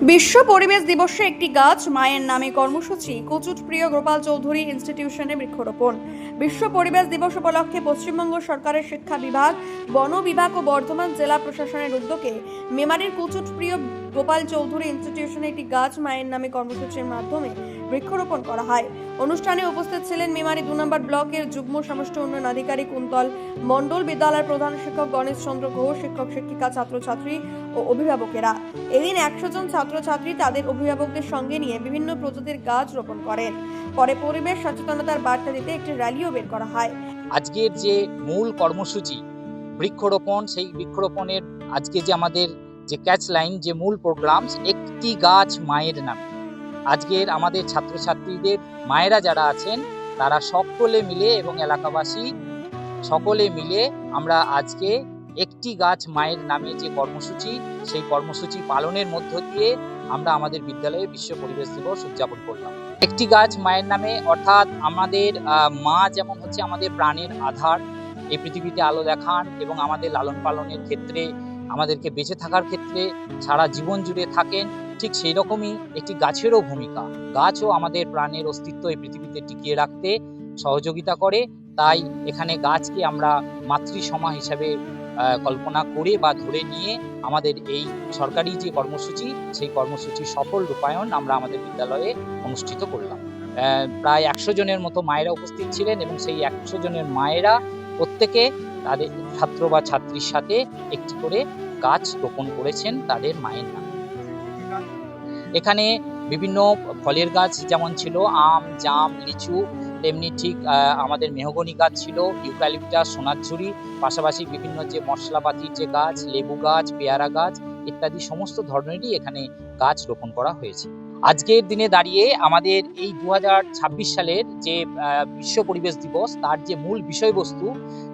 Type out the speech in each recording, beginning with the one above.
বিশ্ব পরিবেশ দিবসে একটি গাছ মায়ের নামে কর্মসূচি কোচুট প্রিয় গোপাল চৌধুরী ইনস্টিটিউশনে বৃক্ষরোপণ। বিশ্ব পরিবেশ দিবস উপলক্ষে পশ্চিমবঙ্গ সরকারের শিক্ষা বিভাগ, বন বিভাগ ও বর্ধমান জেলা প্রশাসনের উদ্যোগে মেমারির কোচুট প্রিয় গোপাল চৌধুরী ইনস্টিটিউশনে একটি গাছ মায়ের নামে কর্মসূচির মাধ্যমে বৃক্ষরোপণ করা হয়। অনুষ্ঠানে উপস্থিত ছিলেন মেমারি 2 নম্বর ব্লকের যুগ্ম সমষ্টি উন্নয়ন আধিকারিক কুন্তল মণ্ডল, বিদ্যালয়ের প্রধান শিক্ষক গণেশ চন্দ্র ঘোষ, শিক্ষক শিক্ষিকা, ছাত্রছাত্রী ও অভিভাবকেরা। এদিন 100 জন ছাত্রছাত্রী তাদের অভিভাবকদের সঙ্গে নিয়ে বিভিন্ন প্রজাতির গাছ রোপণ করেন। পরে পরিবেশ সচেতনতার বার্তা দিতে একটি র্যালিও বের করা হয়। আজকের যে মূল কর্মসূচি বৃক্ষরোপণ, সেই বৃক্ষরোপণের আজকে যে আমাদের যে ক্যাচ লাইন, যে মূল প্রোগ্রাম, একটি গাছ মায়ের নামে। আজকের আমাদের ছাত্রছাত্রীদের মায়েরা যারা আছেন তারা সকলে মিলে এবং এলাকাবাসী সকলে মিলে আমরা আজকে একটি গাছ মায়ের নামে যে কর্মসূচি, সেই কর্মসূচি পালনের মধ্য দিয়ে আমরা আমাদের বিদ্যালয়ে বিশ্ব পরিবেশ দিবস উদযাপন করলাম। একটি গাছ মায়ের নামে অর্থাৎ আমাদের মা যেমন হচ্ছে আমাদের প্রাণের আধার, এই পৃথিবীতে আলো দেখান এবং আমাদের লালন পালনের ক্ষেত্রে, আমাদেরকে বেঁচে থাকার ক্ষেত্রে সারা জীবন জুড়ে থাকেন, ঠিক সেই রকমই একটি গাছেরও ভূমিকা। গাছও আমাদের প্রাণের অস্তিত্ব এই পৃথিবীতে টিকিয়ে রাখতে সহযোগিতা করে। তাই এখানে গাছকে আমরা মাতৃসমা হিসাবে কল্পনা করে বা ধরে নিয়ে আমাদের এই সরকারি যে কর্মসূচি, সেই কর্মসূচির সফল রূপায়ণ আমরা আমাদের বিদ্যালয়ে অনুষ্ঠিত করলাম। প্রায় 100 জনের মতো মায়েরা উপস্থিত ছিলেন এবং সেই 100 জনের মায়েরা প্রত্যেকে তাদের ছাত্র বা ছাত্রীর সাথে একটি করে গাছ রোপণ করেছেন তাদের মায়ের নামে। এখানে বিভিন্ন ফলের গাছ যেমন ছিল আম, জাম, লিচু, তেমনি ঠিক আমাদের মেহগনি গাছ ছিল, ইউক্যালিপটাস, সোনাঝুরি, পাশাপাশি বিভিন্ন যে মশলাপাতির যে গাছ, লেবু গাছ, পেয়ারা গাছ ইত্যাদি সমস্ত ধরনেরই এখানে গাছ রোপণ করা হয়েছে। আজকের দিনে দাঁড়িয়ে আমাদের এই 2026 সালের যে বিশ্ব পরিবেশ দিবস, তার যে মূল বিষয়বস্তু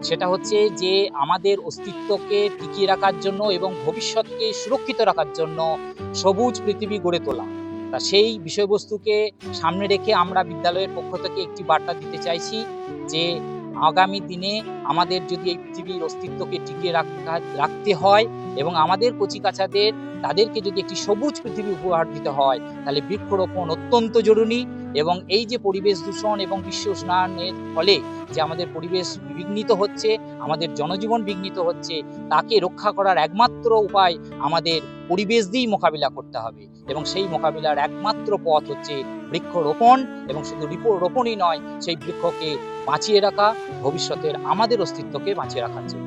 সেটা হচ্ছে যে আমাদের অস্তিত্বকে টিকিয়ে রাখার জন্য এবং ভবিষ্যৎকে সুরক্ষিত রাখার জন্য সবুজ পৃথিবী গড়ে তোলা। তা সেই বিষয়বস্তুকে সামনে রেখে আমরা বিদ্যালয়ের পক্ষ থেকে একটি বার্তা দিতে চাইছি যে আগামী দিনে আমাদের যদি এই পৃথিবীর অস্তিত্বকে টিকিয়ে রাখতে হয় এবং আমাদের কচিকাঁচাদের তাদেরকে যদি একটি সবুজ পৃথিবী উপহার দিতে হয়, তাহলে বৃক্ষরোপণ অত্যন্ত জরুরি। এবং এই যে পরিবেশ দূষণ এবং বিশ্ব উষ্ণায়নের ফলে যে আমাদের পরিবেশ বিঘ্নিত হচ্ছে, আমাদের জনজীবন বিঘ্নিত হচ্ছে, তাকে রক্ষা করার একমাত্র উপায় আমাদের পরিবেশ দিয়েই মোকাবিলা করতে হবে এবং সেই মোকাবিলার একমাত্র পথ হচ্ছে বৃক্ষরোপণ। এবং শুধু রোপণই নয়, সেই বৃক্ষকে বাঁচিয়ে রাখা, ভবিষ্যতের আমাদের অস্তিত্বকে বাঁচিয়ে রাখার জন্য।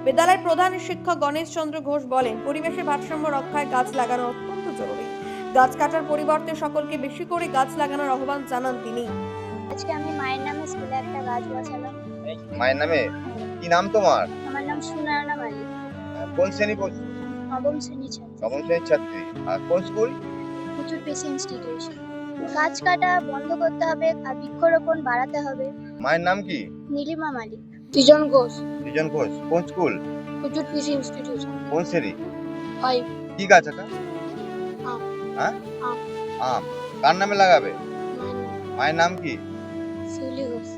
বিদ্যালয়ের প্রধান শিক্ষক গণেশ চন্দ্র ঘোষ বলেন, পরিবেশের ভারসাম্য রক্ষায় গাছ লাগানো অত্যন্ত জরুরি। গাছ কাটার পরিবর্তে সকলকে বেশি করে গাছ লাগানোর আহ্বান জানান তিনি। আজকে আমি মায়ের নামে স্কুলে একটা গাছ বসালাম। মায়ের নামে? কি নাম তোমার? আমার নাম সুনয়না মালিক। কোন শ্রেণী পড়ছো? নবম শ্রেণীর ছাত্রী। নবম শ্রেণীর ছাত্রী। আর কোন স্কুল? প্রচুর পেশি ইনস্টিটিউশন। গাছ কাটা বন্ধ করতে হবে আর বৃক্ষরোপণ বাড়াতে হবে। মায়ের নাম কি? নীলিমা মালিক। সৃজন ঘোষ, সৃজন ঘোষ। কোন স্কুল? প্রচুর পেশি ইনস্টিটিউশন। কোন শ্রেণী? 5। কি গাছ এটা? আম। হ্যাঁ? আম। আম। কার নামে লাগাবে? মায়ের মায়ের নাম কি? শিউলি ঘোষ।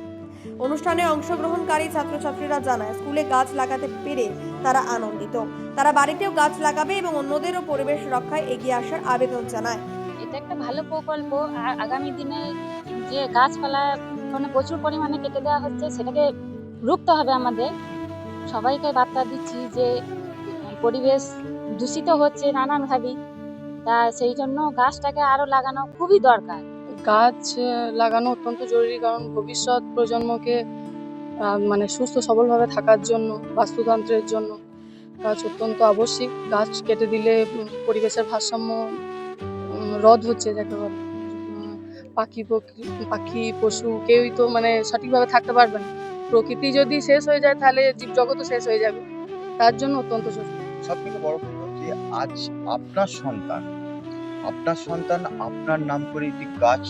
অনুষ্ঠানে অংশগ্রহণকারী ছাত্রছাত্রীরা জানায়, স্কুলে গাছ লাগাতে পেরে তারা আনন্দিত। তারা বাড়িতেও গাছ লাগাবে এবং অন্যদেরও পরিবেশ রক্ষায় এগিয়ে আসার আবেদন জানায়। এটা একটা ভালো প্রকল্প। আগামী দিনে যে গাছপালা প্রচুর পরিমাণে কেটে দেওয়া হচ্ছে, সেটাকে রুখতে হবে আমাদের। সবাইকে বার্তা দিচ্ছি যে পরিবেশ দূষিত হচ্ছে নানানভাবেই, তা সেই জন্য গাছটাকে আরো লাগানো খুবই দরকার। গাছ লাগানো অত্যন্ত জরুরি, কারণ ভবিষ্যৎ প্রজন্মকে মানে সুস্থ সবলভাবে থাকার জন্য, বাস্তুতন্ত্রের জন্য গাছ অত্যন্ত আবশ্যিক। গাছ কেটে দিলে পরিবেশের ভারসাম্য রদ হচ্ছে যাকে বলে। পাখি পশু কেউই তো মানে সঠিকভাবে থাকতে পারবে না। প্রকৃতি যদি শেষ হয়ে যায় তাহলে জীবজগতও শেষ হয়ে যাবে। তার জন্য অত্যন্ত জরুরি। সব থেকে বড় কথা হচ্ছে আজ আপনার সন্তান আপনার নাম করে একটি গাছ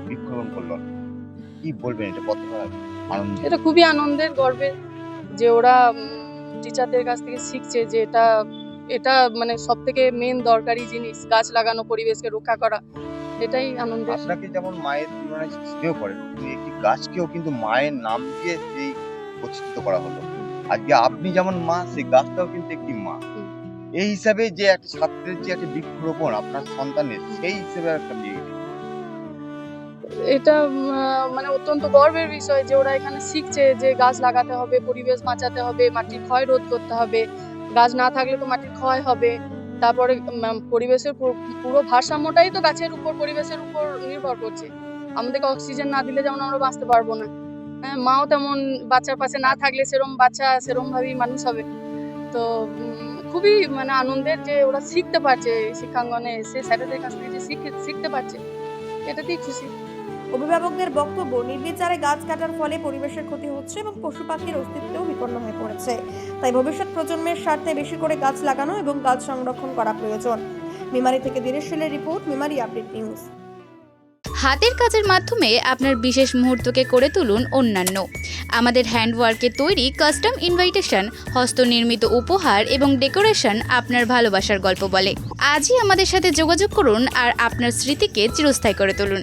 বৃক্ষরোপণ করলো। কি বলবেন, এটা কতটা আনন্দ? এটা খুবই আনন্দের, গর্বের যে ওরা টিচারদের কাছ থেকে শিখছে যে এটা মানে সব থেকে মেন দরকারি জিনিস, গাছ লাগানো, পরিবেশকে রক্ষা করা। এটাই আনন্দের। আপনাকে যেমন মায়ের তুলনায় স্নেহ করে, একটি গাছকেও কিন্তু মায়ের নাম দিয়ে সেই প্রতিষ্ঠিত করা হলো। আজকে আপনি যেমন মা, সেই গাছটাও কিন্তু একটি মা। এই হিসাবে যে একটা ছাত্রের যে একটা বৃক্ষরোপণ আপনার সন্তানের, সেই হিসেবে একটা বিয়ে। এটা মানে অত্যন্ত গর্বের বিষয় যে ওরা এখানে শিখছে যে গাছ লাগাতে হবে, পরিবেশ বাঁচাতে হবে, মাটির ক্ষয় রোধ করতে হবে। গাছ না থাকলে তো মাটির ক্ষয় হবে। তারপরে পরিবেশের পুরো ভারসাম্যটাই তো গাছের উপর, পরিবেশের উপর নির্ভর করছে। আমাদেরকে অক্সিজেন না দিলে যেমন আমরা বাঁচতে পারবো না, হ্যাঁ, মাও তেমন বাচ্চার পাশে না থাকলে সেরম বাচ্চা সেরম ভাবেই মানুষ হবে। তো খুবই মানে আনন্দের যে ওরা শিখতে পারছে, শিক্ষাঙ্গনে এসে স্যারেদের কাছ থেকে যে শিখতে পারছে, এটাতেই খুশি। অভিভাবকদের বক্তব্য, নির্বিচারে গাছ কাটার ফলে পরিবেশের ক্ষতি হচ্ছে এবং পশু পাখির অস্তিত্বও বিপন্ন হয়ে পড়েছে। তাই ভবিষ্যৎ প্রজন্মের স্বার্থে বেশি করে গাছ লাগানো এবং গাছ সংরক্ষণ করা প্রয়োজন। মেমারি থেকে দীনেশ শীলের রিপোর্ট, মেমারি আপডেট নিউজ। হাতের কাজের মাধ্যমে আপনার বিশেষ মুহূর্তকে করে তুলুন অন্যান্য। আমাদের হ্যান্ডওয়ার্কের তৈরি কাস্টম ইনভাইটেশন, হস্তনির্মিত উপহার এবং ডেকোরেশন আপনার ভালোবাসার গল্প বলে। আজই আমাদের সাথে যোগাযোগ করুন আর আপনার স্মৃতিকে চিরস্থায়ী করে তুলুন।